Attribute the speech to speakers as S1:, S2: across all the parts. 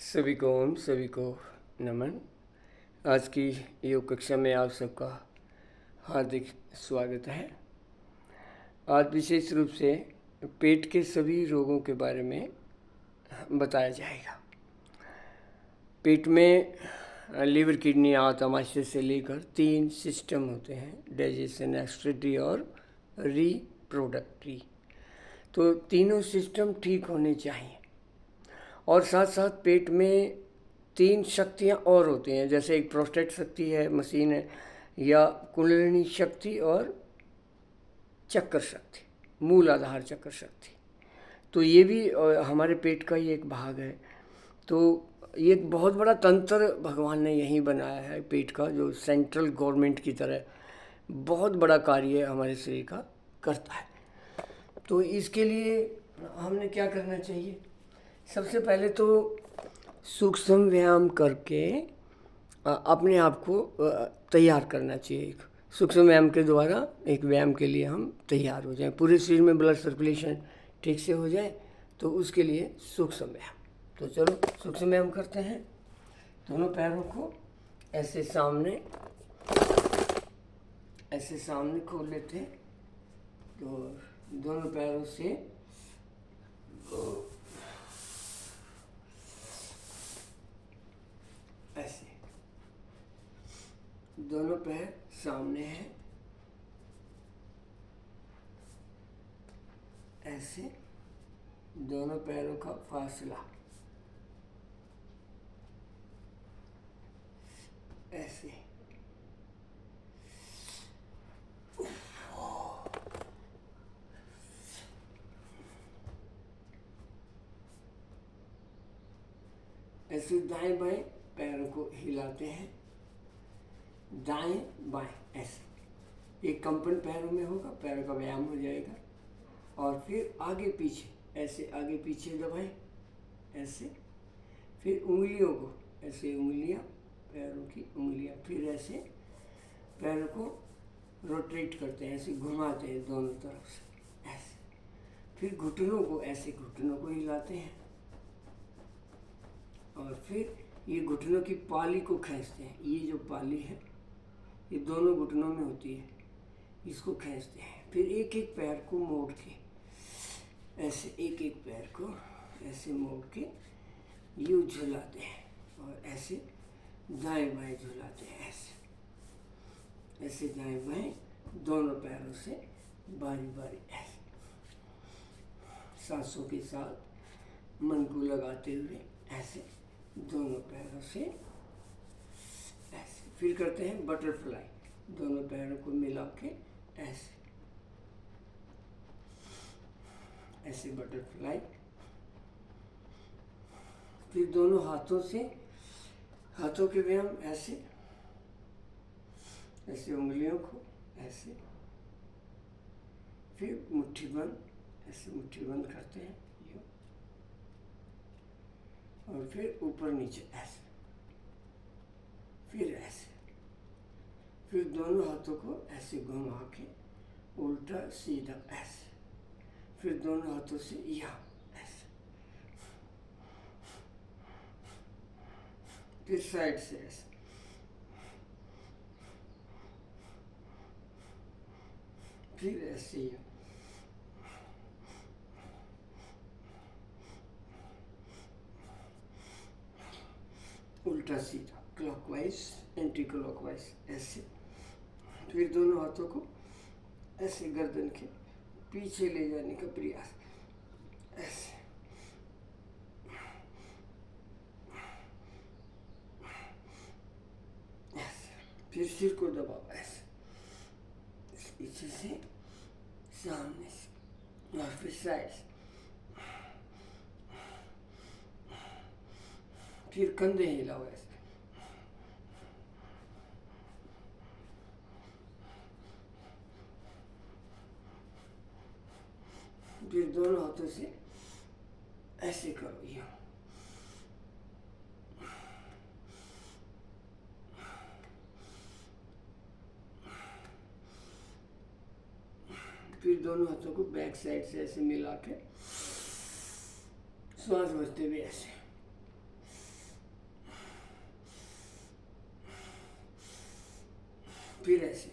S1: सभी को ओम, सभी को नमन। आज की योग कक्षा में आप सबका हार्दिक स्वागत है। आज विशेष रूप से पेट के सभी रोगों के बारे में बताया जाएगा। पेट में लीवर, किडनी, आंत, आमाशय से लेकर 3 सिस्टम होते हैं, डाइजेशन, एक्सक्रीटरी और रिप्रोडक्टरी। तो तीनों सिस्टम ठीक होने चाहिए। और साथ साथ पेट में 3 शक्तियाँ और होती हैं, जैसे एक प्रोस्टेट शक्ति है, मशीन है, या कुंडलिनी शक्ति और चक्कर शक्ति, मूल आधार चक्कर शक्ति। तो ये भी हमारे पेट का ही एक भाग है। तो ये एक बहुत बड़ा तंत्र भगवान ने यहीं बनाया है पेट का, जो सेंट्रल गवर्नमेंट की तरह बहुत बड़ा कार्य हमारे शरीर का करता है। तो इसके लिए हमने क्या करना चाहिए? सबसे पहले तो सूक्ष्म व्यायाम करके अपने आप को तैयार करना चाहिए। एक सूक्ष्म व्यायाम के द्वारा एक व्यायाम के लिए हम तैयार हो जाएं, पूरे शरीर में ब्लड सर्कुलेशन ठीक से हो जाए, तो उसके लिए सूक्ष्म व्यायाम। तो चलो सूक्ष्म व्यायाम करते हैं। दोनों पैरों को ऐसे सामने खोल लेते हैं। तो दोनों पैरों से ऐसे, दोनों पैर सामने हैं, ऐसे दोनों पैरों का फासला, ऐसे। ऐसे दाएं बाएं पैरों को हिलाते हैं, दाएं बाएं ऐसे। एक कंपन पैरों में होगा, पैरों का व्यायाम हो जाएगा। और फिर आगे पीछे ऐसे, आगे पीछे दबाएं ऐसे। फिर उंगलियों को ऐसे, उंगलियां, पैरों की उंगलियां, फिर ऐसे पैरों को रोटेट करते हैं, ऐसे घुमाते हैं दोनों तरफ से ऐसे। फिर घुटनों को ऐसे, घुटनों को हिलाते हैं और फिर ये घुटनों की पाली को खींचते हैं। ये जो पाली है ये दोनों घुटनों में होती है, इसको खींचते हैं। फिर एक एक पैर को मोड़ के ऐसे, एक एक पैर को ऐसे मोड़ के यूँ झुलाते हैं और ऐसे दाएं बाएं झुलाते हैं, ऐसे ऐसे दाएं बाएं दोनों पैरों से बारी बारी ऐसे, सांसों के साथ मन को लगाते हुए ऐसे दोनों पैरों से ऐसे। फिर करते हैं बटरफ्लाई, दोनों पैरों को मिला के ऐसे ऐसे बटरफ्लाई। फिर दोनों हाथों से, हाथों के व्यायाम ऐसे ऐसे, उंगलियों को ऐसे। फिर मुट्ठी बंद, ऐसे मुट्ठी बंद करते हैं यूँ। और फिर ऊपर नीचे ऐसे, फिर ऐसे। फिर दोनों हाथों को ऐसे घुमा के उल्टा सीधा ऐसे। फिर दोनों हाथों से यहाँ ऐसे। फिर साइड से ऐसे। फिर ऐसे ही उल्टा सीधा, क्लॉकवाइज, एंटी क्लॉकवाइज ऐसे। फिर दोनों हाथों को ऐसे गर्दन के पीछे ले जाने का प्रयास ऐसे। ऐसे फिर सिर को दबाओ ऐसे, पीछे से, सामने से, और फिर साइड से। फिर कंधे हिलाओ ऐसे। फिर दोनों हाथों से ऐसे करो ये। फिर दोनों हाथों को बैक साइड से ऐसे मिला के श्वास भरते हुए ऐसे फिर ऐसे,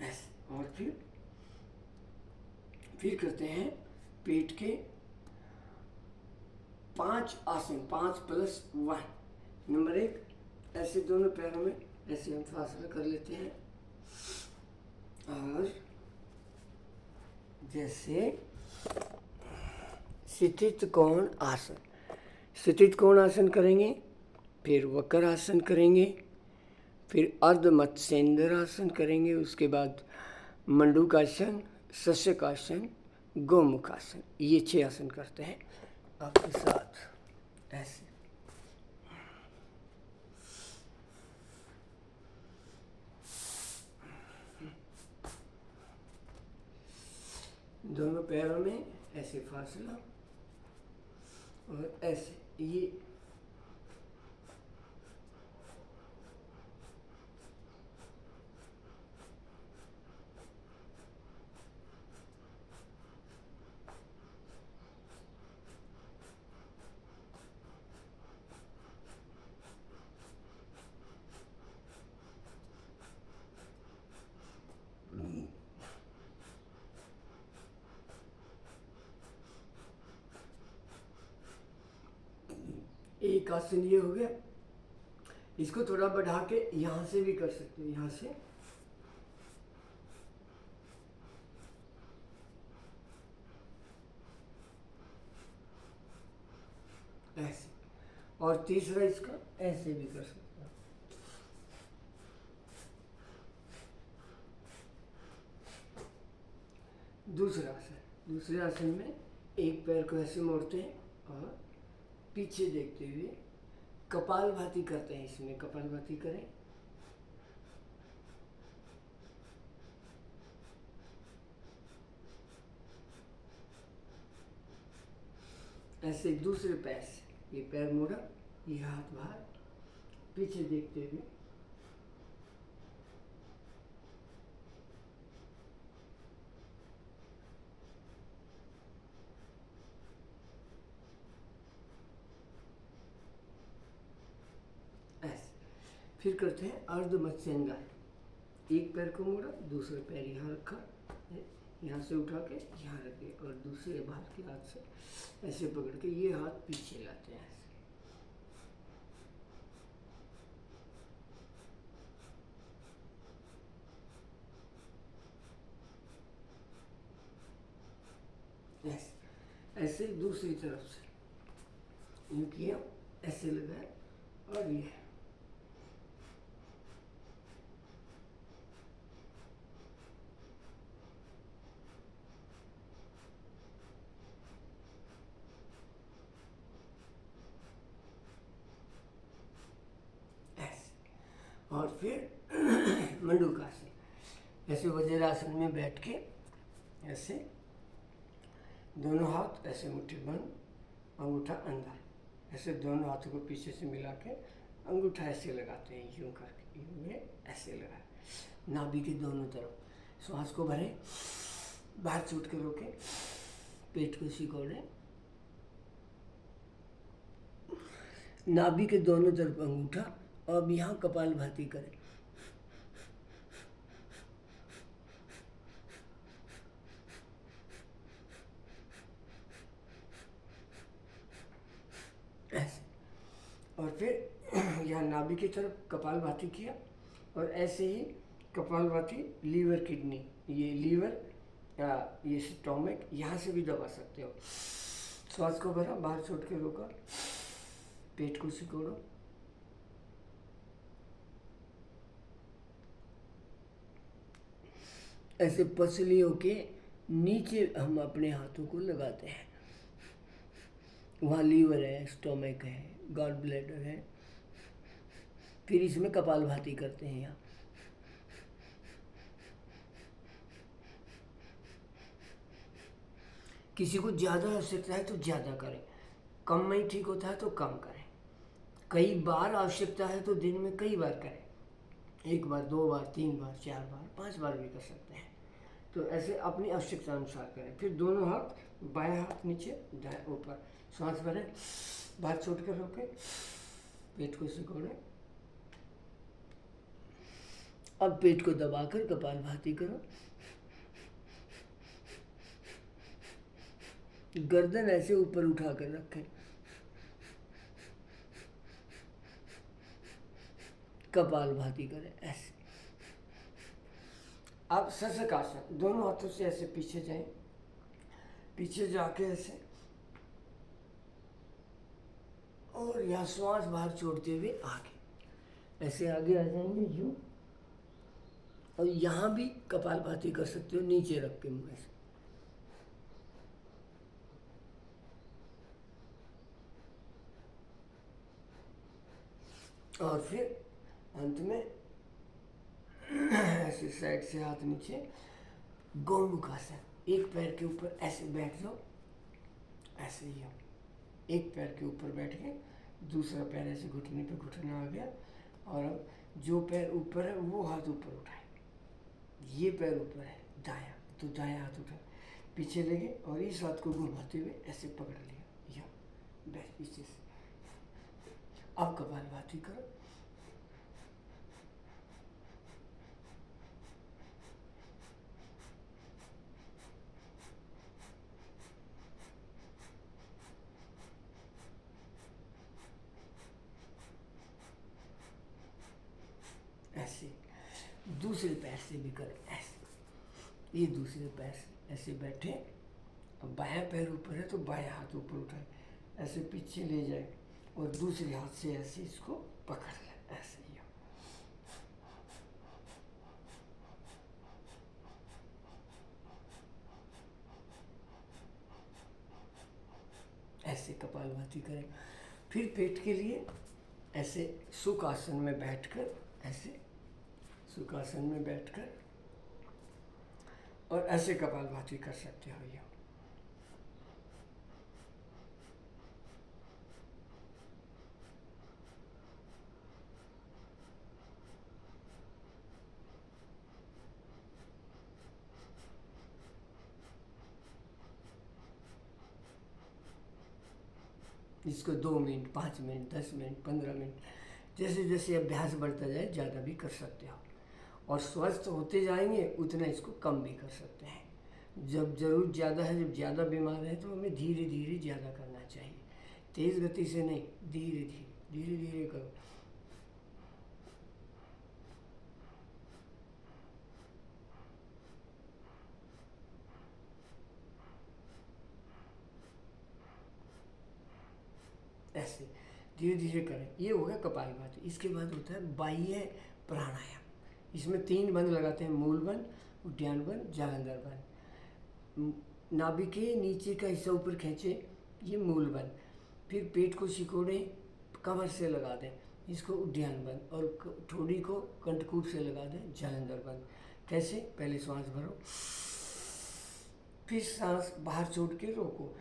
S1: ऐसे, और फिर करते हैं पेट के 5 आसन, 5+1। नंबर 1, ऐसे दोनों पैरों में ऐसे हम फासला कर लेते हैं, और जैसे स्थित कोण आसन, स्थित कोण आसन करेंगे, फिर वक्र आसन करेंगे, फिर अर्ध मत्स्येंद्र आसन करेंगे, उसके बाद मंडूकासन, शशकासन, गोमुख आसन, ये 6 आसन करते हैं आपके साथ। ऐसे दोनों पैरों में ऐसे फासला, और ऐसे ये एक आसन ये हो गया। इसको थोड़ा बढ़ा के यहाँ से भी कर सकते हो, यहाँ से ऐसे, और तीसरा इसका ऐसे भी कर सकते हो। दूसरे आसन में एक पैर को ऐसे मोड़ते हैं और पीछे देखते हुए कपालभाति करते हैं। इसमें कपालभाति करें, ऐसे दूसरे पैर से, ये पैर मोड़ा, ये हाथ बाहर, पीछे देखते हुए ऐसे। फिर करते हैं अर्ध मत्स्येंद्र, एक पैर को मोड़ा, दूसरा पैर यहाँ रखा, यहाँ से उठा के यहाँ रखे, और दूसरे बाहर के हाथ से ऐसे पकड़ के ये हाथ पीछे लाते हैं ऐसे। ऐसे दूसरी तरफ से यूँ किया, ऐसे लगाया, और ये और फिर मंडूकासन, ऐसे वज्रासन में बैठ के ऐसे दोनों हाथ ऐसे मुट्ठी बंद, अंगूठा अंदर, ऐसे दोनों हाथों को पीछे से मिला के अंगूठा ऐसे लगाते हैं, यूँ करके, यूँ में ऐसे लगाए, नाभि के दोनों तरफ। श्वास को भरें, बाहर छूट के रोकें, पेट को सिकोड़ें, नाभि के दोनों तरफ अंगूठा, अब यहाँ कपालभाति करें। ऐसे, और फिर यहाँ नाभि की तरफ कपालभाति किया, और ऐसे ही कपालभाति लीवर किडनी, ये लीवर या ये स्टोमक, यहाँ से भी दबा सकते हो। श्वास को भरा, बाहर छोड़ के रोका, पेट को सिकोड़ो, ऐसे पसलियों के नीचे हम अपने हाथों को लगाते हैं। वहाँ लीवर है, स्टोमक है, गॉल ब्लैडर है। फिर इसमें कपालभाति करते हैं यहाँ। किसी को ज़्यादा आवश्यकता है तो ज़्यादा करें, कम में ठीक होता है तो कम करें। कई बार आवश्यकता है तो दिन में कई बार करें, 1 बार, 2 बार, 3 बार, 4 बार, 5 बार भी कर सकते हैं। तो ऐसे अपनी आवश्यकता अनुसार करें। फिर दोनों हाथ, बायां हाथ नीचे, दायां ऊपर, सांस भरें, बाहर छोड़ कर रोकें, पेट को सिकोड़ें। अब पेट को दबाकर कपालभाति करो। गर्दन ऐसे ऊपर उठाकर रखें, कपालभाति करें ऐसे। अब शशकासन, दोनों हाथों से ऐसे पीछे जाएं, पीछे जाके ऐसे, और यहाँ श्वास बाहर छोड़ते हुए आगे, ऐसे आगे आ जाएंगे यूं। और यहाँ भी कपालभाति कर सकते हो, नीचे रख के मुंह से। और फिर अंत में ऐसे साइड से हाथ नीचे, गौमुख आसन, एक पैर के ऊपर ऐसे बैठ जाओ, ऐसे ही हो, एक पैर के ऊपर बैठ के दूसरा पैर ऐसे घुटने पे घुटना आ गया, और अब जो पैर ऊपर है वो हाथ ऊपर उठाए, ये पैर ऊपर है दायां, तो दायां हाथ उठाए, पीछे लगे और इस हाथ को घुमाते हुए ऐसे पकड़ लिया, या बस पीछे से। अब कपालभाति करो। ऐसे दूसरे पैर से भी करें ऐसे, ये दूसरे पैर से ऐसे बैठे। अब बायां पैर ऊपर है तो बायां हाथ ऊपर उठाए, ऐसे पीछे ले जाए और दूसरे हाथ से ऐसे इसको पकड़ ले, ऐसे ही। ऐसे कपालभाति करें। फिर पेट के लिए ऐसे सुखासन में बैठकर, ऐसे सुखासन में बैठकर और ऐसे कपालभाति कर सकते हो। ये इसको 2 मिनट, 5 मिनट, 10 मिनट, 15 मिनट, जैसे जैसे अभ्यास बढ़ता जाए ज़्यादा भी कर सकते हो, और स्वस्थ होते जाएंगे उतना इसको कम भी कर सकते हैं। जब ज़रूरत ज़्यादा है, जब ज़्यादा बीमार है, तो हमें धीरे धीरे ज़्यादा करना चाहिए, तेज़ गति से नहीं, धीरे धीरे धीरे धीरे करो। ऐसे धीरे धीरे करें। ये हो गया कपालभाति। इसके बाद होता है बाह्य प्राणायाम। इसमें 3 बंद लगाते हैं, मूल बंद, उद्यान बंद, जालंधर बंद। नाभि के नीचे का हिस्सा ऊपर खींचे, ये मूल बंद। फिर पेट को सिकोड़े, कमर से लगा दें, इसको उद्यान बंद, और ठोड़ी को कंठकूट से लगा दें, जालंधर बंद। कैसे? पहले सांस भरो, फिर सांस बाहर छोड़ के रोको,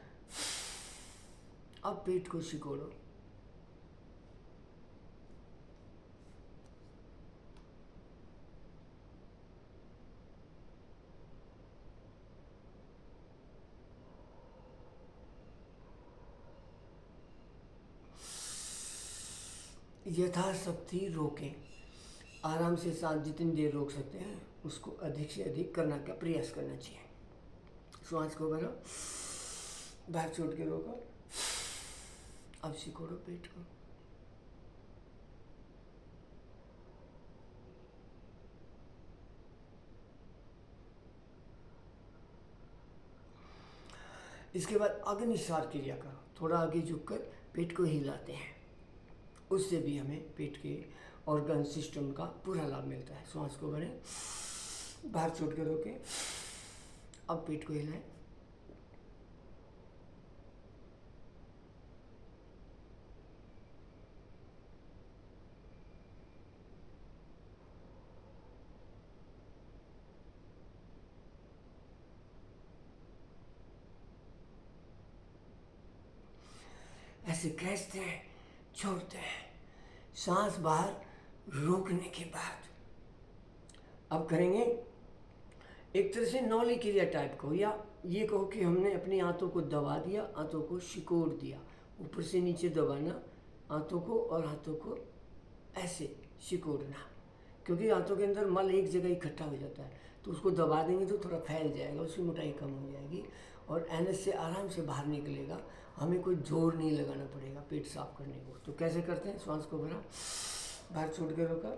S1: अब पेट को सिकोड़ो, यथाशक्ति रोकें। आराम से सांस जितनी देर रोक सकते हैं उसको अधिक से अधिक करने का प्रयास करना चाहिए। श्वास को भरो, बाहर छोड़ के रोको, अब सिकोड़ो पेट को। इसके बाद अग्निसार क्रिया करो, थोड़ा आगे झुककर पेट को हिलाते हैं, उससे भी हमें पेट के ऑर्गन सिस्टम का पूरा लाभ मिलता है। श्वास को भरें, बाहर छोड़ के रोकें, अब पेट को हिलाएं। ऐसे खींचते हैं, छोड़ते हैं। सांस बाहर रोकने के बाद अब करेंगे एक तरह से नौली क्रिया टाइप कहो, या ये कहो कि हमने अपनी आंतों को दबा दिया, आंतों को सिकोड़ दिया, ऊपर से नीचे दबाना आंतों को और हाथों को ऐसे सिकोड़ना, क्योंकि आंतों के अंदर मल एक जगह इकट्ठा हो जाता है, तो उसको दबा देंगे तो थोड़ा फैल जाएगा, उसकी मोटाई कम हो जाएगी और एनएस से आराम से बाहर निकलेगा। हमें कोई जोर नहीं लगाना पड़ेगा पेट साफ करने को। तो कैसे करते हैं? श्वास को भरा, बाहर छोड़ के रोका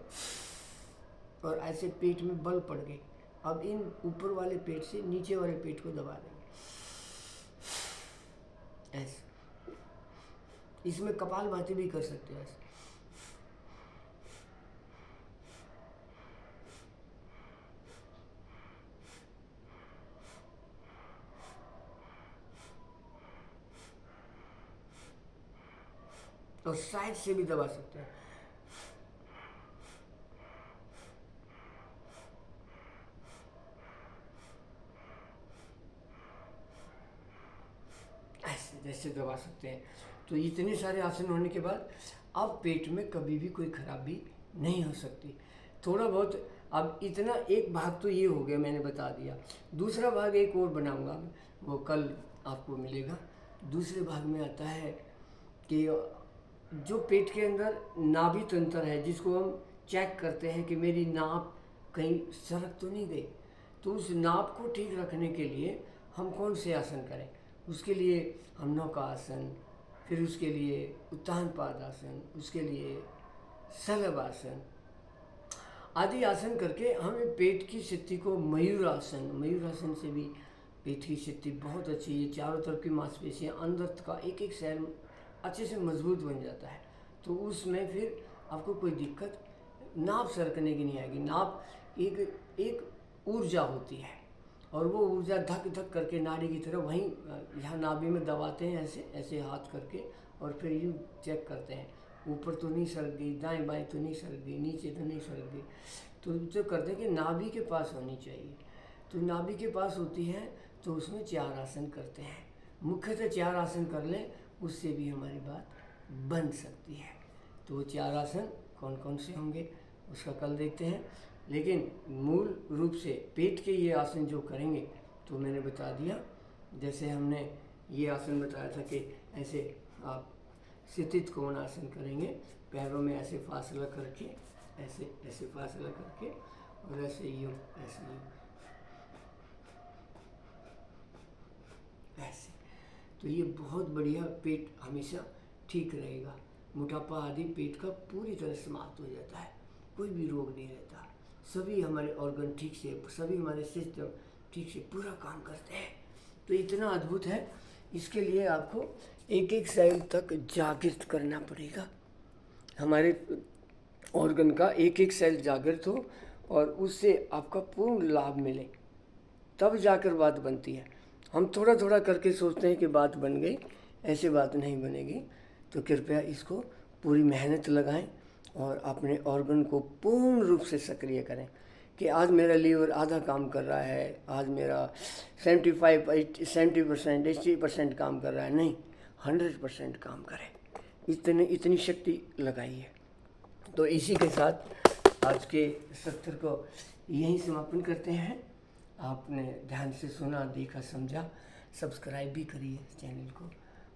S1: और ऐसे पेट में बल पड़ गए। अब इन ऊपर वाले पेट से नीचे वाले पेट को दबा देंगे ऐसे। इसमें कपालभाति भी कर सकते हो ऐसे। और साइड से भी दबा सकते हैं। ऐसे जैसे दबा सकते हैं। तो इतने सारे आसन होने के बाद अब पेट में कभी भी कोई खराबी नहीं हो सकती। थोड़ा बहुत अब इतना एक भाग तो ये हो गया, मैंने बता दिया। दूसरा भाग एक और बनाऊंगा, वो कल आपको मिलेगा। दूसरे भाग में आता है कि जो पेट के अंदर नाभि तंत्र है, जिसको हम चेक करते हैं कि मेरी नाभ कहीं सरक तो नहीं गई, तो उस नाभ को ठीक रखने के लिए हम कौन से आसन करें? उसके लिए हम नौका आसन, फिर उसके लिए उत्तान पाद आसन, उसके लिए शलभ आसन आदि आसन करके हमें पेट की स्थिति को मयूरासन से भी पेट की स्थिति बहुत अच्छी है। चारों तरफ की मांसपेशियाँ, अंदर का एक एक सेल अच्छे से मजबूत बन जाता है। तो उसमें फिर आपको कोई दिक्कत नाभ सरकने की नहीं आएगी। नाभ एक ऊर्जा होती है और वो ऊर्जा धक धक करके नाड़ी की तरह वहीं यहाँ नाभि में दबाते हैं ऐसे ऐसे हाथ करके, और फिर यूँ चेक करते हैं ऊपर तो नहीं सरक गई, दाएं बाएं तो नहीं सरक गई, नीचे तो नहीं सरक गई। तो जो करते हैं कि नाभि के पास होनी चाहिए। तो नाभि के पास होती है तो उसमें 4 आसन करते हैं। मुख्यतः 4 आसन कर लें, उससे भी हमारी बात बन सकती है। तो वो 4 आसन कौन कौन से होंगे उसका कल देखते हैं। लेकिन मूल रूप से पेट के ये आसन जो करेंगे तो मैंने बता दिया। जैसे हमने ये आसन बताया था कि ऐसे आप स्थित कोण आसन करेंगे, पैरों में ऐसे फासला करके, ऐसे ऐसे फासला करके और ऐसे यूँ ऐसे। तो ये बहुत बढ़िया, पेट हमेशा ठीक रहेगा। मोटापा आदि पेट का पूरी तरह समाप्त हो जाता है, कोई भी रोग नहीं रहता। सभी हमारे ऑर्गन ठीक से, सभी हमारे सिस्टम ठीक से पूरा काम करते हैं। तो इतना अद्भुत है। इसके लिए आपको एक एक सेल तक जागृत करना पड़ेगा। हमारे ऑर्गन का एक एक सेल जागृत हो और उससे आपका पूर्ण लाभ मिले, तब जाकर बात बनती है। हम थोड़ा थोड़ा करके सोचते हैं कि बात बन गई, ऐसे बात नहीं बनेगी। तो कृपया इसको पूरी मेहनत लगाएं और अपने ऑर्गन को पूर्ण रूप से सक्रिय करें कि आज मेरा लीवर आधा काम कर रहा है, आज मेरा 70% 80% काम कर रहा है। नहीं, 100% काम करें। इतनी शक्ति लगाइए। तो इसी के साथ आज के सत्र को यहीं समापन करते हैं। आपने ध्यान से सुना, देखा, समझा। सब्सक्राइब भी करिए चैनल को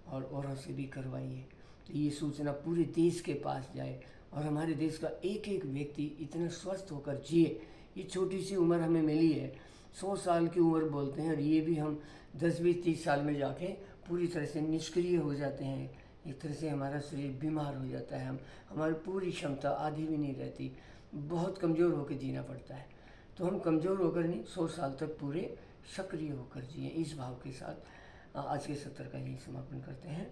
S1: और औरों से भी करवाइए। तो ये सूचना पूरे देश के पास जाए और हमारे देश का एक एक व्यक्ति इतना स्वस्थ होकर जिए। ये छोटी सी उम्र हमें मिली है, 100 साल की उम्र बोलते हैं, और ये भी हम 10, 20, 30 साल में जाके पूरी तरह से निष्क्रिय हो जाते हैं। एक तरह से हमारा शरीर बीमार हो जाता है, हमारी पूरी क्षमता आधी भी नहीं रहती, बहुत कमज़ोर होकर जीना पड़ता है। तो हम कमज़ोर होकर नहीं, 100 साल तक पूरे सक्रिय होकर जिए। इस भाव के साथ आज के सत्र का यही समापन करते हैं।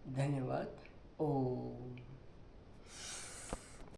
S1: धन्यवाद। ओम।